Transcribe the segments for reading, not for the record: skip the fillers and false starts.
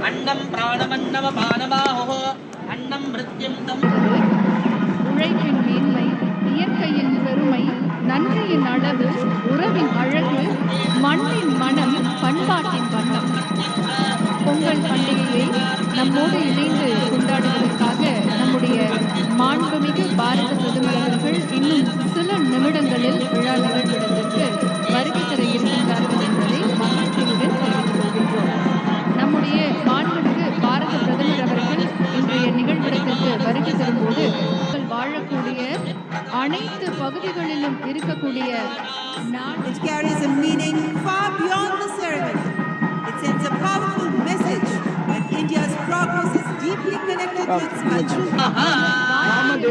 अन्नं प्राणमन्नमपानबाहुः अन्नं मृत्युं तम् உழைப்பின் மேன்மை, இயற்கையின் பெருமை, நன்றியின் அளவு, உறவின் அழகு, மண்ணின் மனம், பண்பாட்டின் வண்ணம். பொங்கல் பண்டிகையை நம்மோடு இணைந்து கொண்டாடுவதற்காக நம்முடைய மாண்புமிகு பாரத பிரதமர் அவர்கள் இன்னும் சில நிமிடங்களில் விழா நிகழ்விடத்திற்கு வருகை தர இருக்கின்றார்கள் என்பதை மகிழ்ச்சியுடன் தெரிவித்துக் கொள்கின்றோம். நம்முடைய மாண்புமிகு பாரத பிரதமர் அவர்கள் இன்றைய நிகழ்விடத்திற்கு வருகை தரும்போது வாழக்கூடிய அனைத்து பகுதிகளிலும் இருக்கக்கூடிய which carries a meaning far beyond the ceremony. It sends a powerful message that India's progress is deeply connected to its culture. And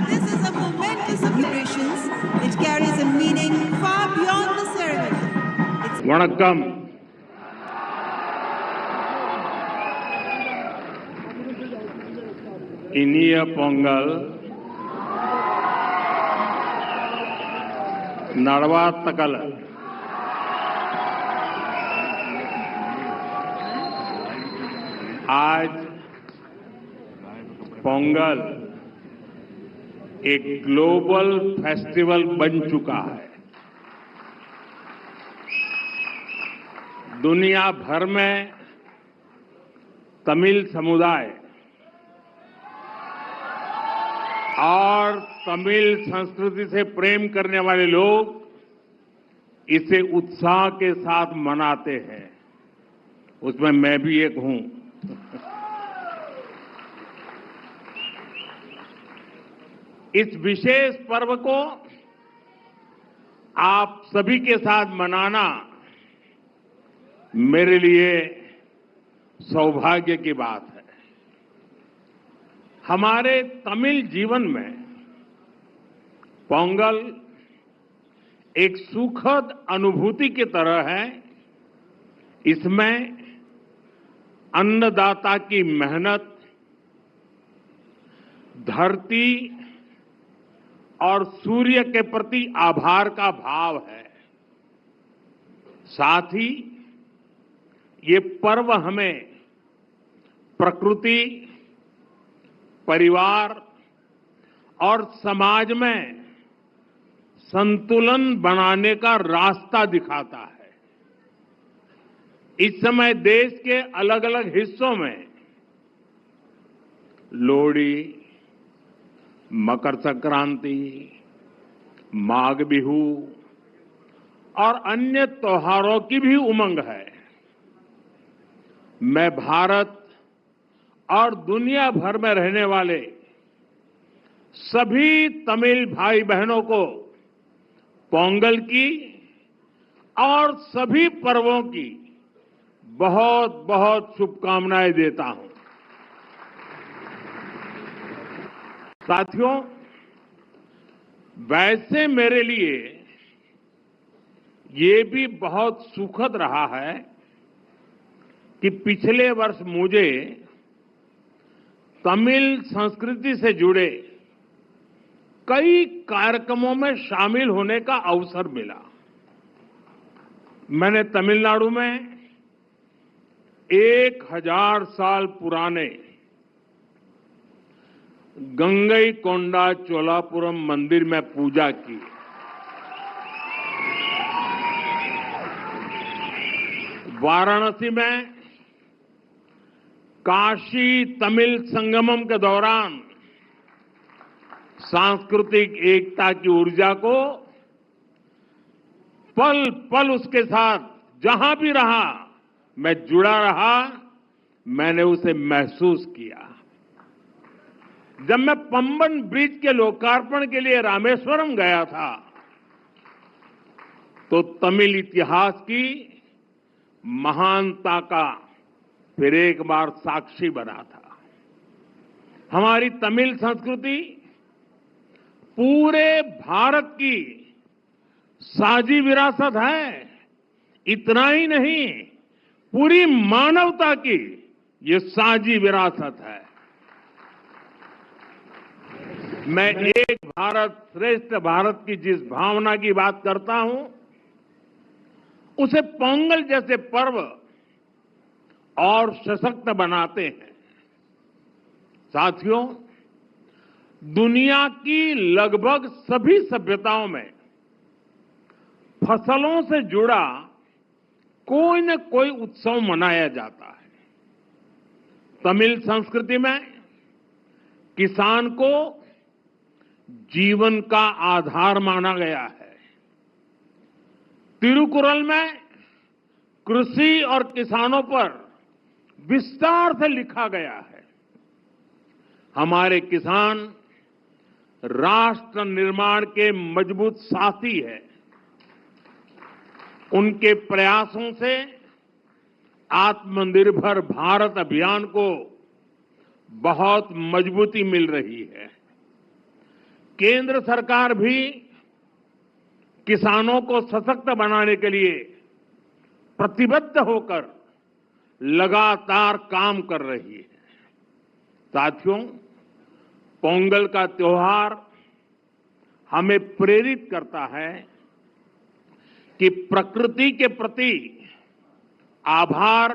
this is a momentous celebrations which carries a meaning far beyond the ceremony. வணக்கம். இனிய பொங்கல் நல்வாழ்த்துக்கள். आज पोंगल एक global festival बन चुका है. दुनिया भर में तमिल समुदाय और तमिल संस्कृति से प्रेम करने वाले लोग इसे उत्साह के साथ मनाते हैं. उसमें मैं भी एक हूं. इस विशेष पर्व को आप सभी के साथ मनाना मेरे लिए सौभाग्य की बात है. हमारे तमिल जीवन में पोंगल एक सुखद अनुभूति की तरह है. इसमें अन्नदाता की मेहनत, धरती और सूर्य के प्रति आभार का भाव है. साथ ही ये पर्व हमें प्रकृति, परिवार और समाज में संतुलन बनाने का रास्ता दिखाता है. इस समय देश के अलग अलग हिस्सों में लोहड़ी, मकर संक्रांति, माघ बिहू और अन्य त्योहारों की भी उमंग है. मैं भारत और दुनिया भर में रहने वाले सभी तमिल भाई बहनों को पोंगल की और सभी पर्वों की बहुत बहुत शुभकामनाएं देता हूं. साथियों, वैसे मेरे लिए ये भी बहुत सुखद रहा है कि पिछले वर्ष मुझे तमिल संस्कृति से जुड़े कई कार्यक्रमों में शामिल होने का अवसर मिला. मैंने तमिलनाडु में 1000 साल पुराने गंगईकोंडा चोलापुरम मंदिर में पूजा की. वाराणसी में काशी तमिल संगमम के दौरान सांस्कृतिक एकता की ऊर्जा को पल पल उसके साथ जहां भी रहा मैं जुड़ा रहा. मैंने उसे महसूस किया. जब मैं पंबन ब्रिज के लोकार्पण के लिए रामेश्वरम गया था तो तमिल इतिहास की महानता का फिर एक बार साक्षी बना था. हमारी तमिल संस्कृति पूरे भारत की साझी विरासत है. इतना ही नहीं, पूरी मानवता की ये साझी विरासत है. मैं एक भारत श्रेष्ठ भारत की जिस भावना की बात करता हूं, उसे पोंगल जैसे पर्व और सशक्त बनाते हैं। साथियों, दुनिया की लगभग सभी सभ्यताओं में फसलों से जुड़ा कोई न कोई उत्सव मनाया जाता है। तमिल संस्कृति में किसान को जीवन का आधार माना गया है। तिरुकुरल में कृषि और किसानों पर विस्तार से लिखा गया है। हमारे किसान राष्ट्र निर्माण के मजबूत साथी है। उनके प्रयासों से आत्मनिर्भर भारत अभियान को बहुत मजबूती मिल रही है। केंद्र सरकार भी किसानों को सशक्त बनाने के लिए प्रतिबद्ध होकर लगातार काम कर रही है। साथियों, पोंगल का त्योहार हमें प्रेरित करता है कि प्रकृति के प्रति आभार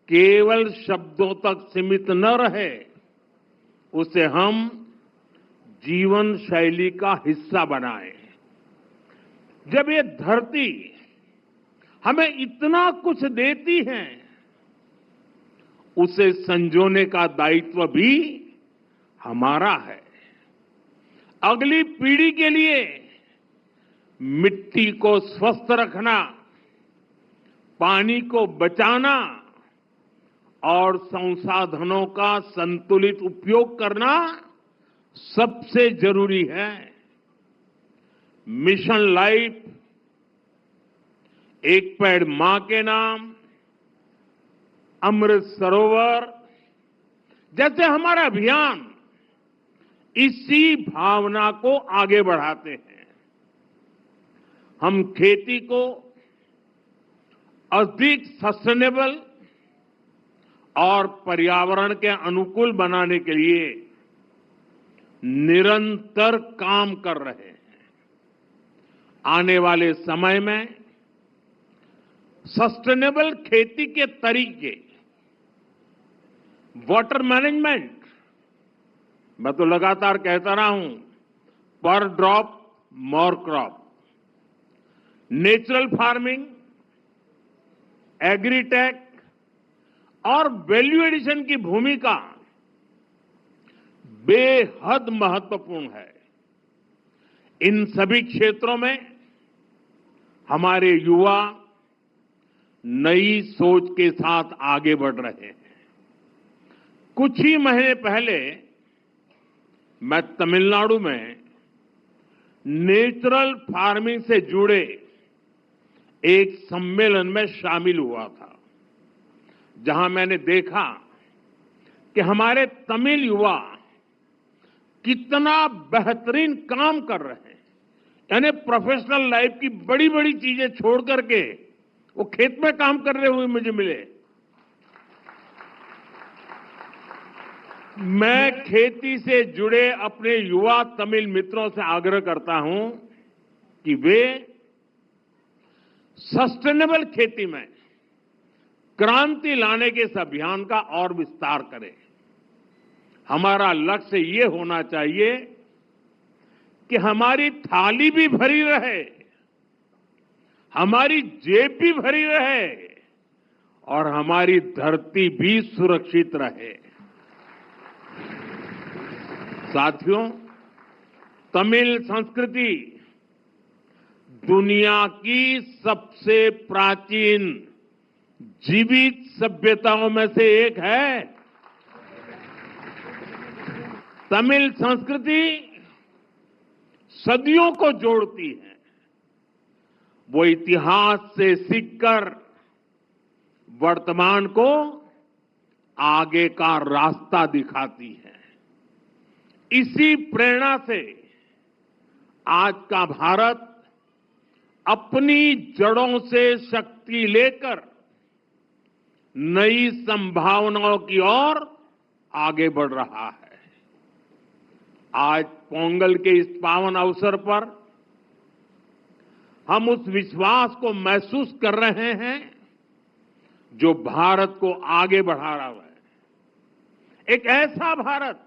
केवल शब्दों तक सीमित न रहे, उसे हम जीवन शैली का हिस्सा बनाएं। जब ये धरती हमें इतना कुछ देती है, उसे संजोने का दायित्व भी हमारा है। अगली पीढ़ी के लिए मिट्टी को स्वस्थ रखना, पानी को बचाना और संसाधनों का संतुलित उपयोग करना सबसे जरूरी है। मिशन लाइफ, एक पेड़ मां के नाम, अमृत सरोवर जैसे हमारा अभियान इसी भावना को आगे बढ़ाते हैं। हम खेती को अधिक सस्टेनेबल और पर्यावरण के अनुकूल बनाने के लिए निरंतर काम कर रहे हैं। आने वाले समय में सस्टेनेबल खेती के तरीके, वाटर मैनेजमेंट, मैं तो लगातार कहता रहा हूं, पर drop more crop, natural farming, agritech और वैल्यू एडिशन की भूमिका बेहद महत्वपूर्ण है। इन सभी क्षेत्रों में हमारे युवा नई सोच के साथ आगे बढ़ रहे हैं। कुछ ही महीने पहले मैं तमिलनाडु में नेचुरल फार्मिंग से जुड़े एक सम्मेलन में शामिल हुआ था, जहां मैंने देखा कि हमारे तमिल युवा कितना बेहतरीन काम कर रहे हैं। यानी प्रोफेशनल लाइफ की बड़ी बड़ी चीजें छोड़ करके वो खेत में काम कर रहे हुए मुझे मिले। मैं खेती से जुड़े अपने युवा तमिल मित्रों से आग्रह करता हूं कि वे सस्टेनेबल खेती में क्रांति लाने के इस अभियान का और विस्तार करें। हमारा लक्ष्य ये होना चाहिए कि हमारी थाली भी भरी रहे, हमारी जेब भी भरी रहे और हमारी धरती भी सुरक्षित रहे। साथियों, तमिल संस्कृति दुनिया की सबसे प्राचीन जीवित सभ्यताओं में से एक है। तमिल संस्कृति सदियों को जोड़ती है। वो इतिहास से सीखकर वर्तमान को आगे का रास्ता दिखाती है। इसी प्रेरणा से आज का भारत अपनी जड़ों से शक्ति लेकर नई संभावनाओं की ओर आगे बढ़ रहा है। आज पोंगल के इस पावन अवसर पर हम उस विश्वास को महसूस कर रहे हैं जो भारत को आगे बढ़ा रहा है। एक ऐसा भारत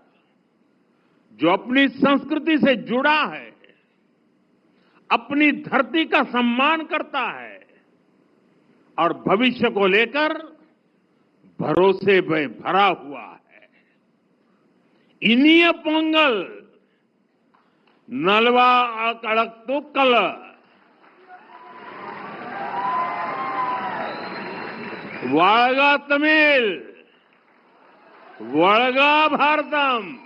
जो अपनी संस्कृति से जुड़ा है, अपनी धरती का सम्मान करता है और भविष्य को लेकर भरोसे में भरा हुआ है। इनिय पोंगल नलवा कड़कतुक्कल वाळगा तमिल वळगा भारतम।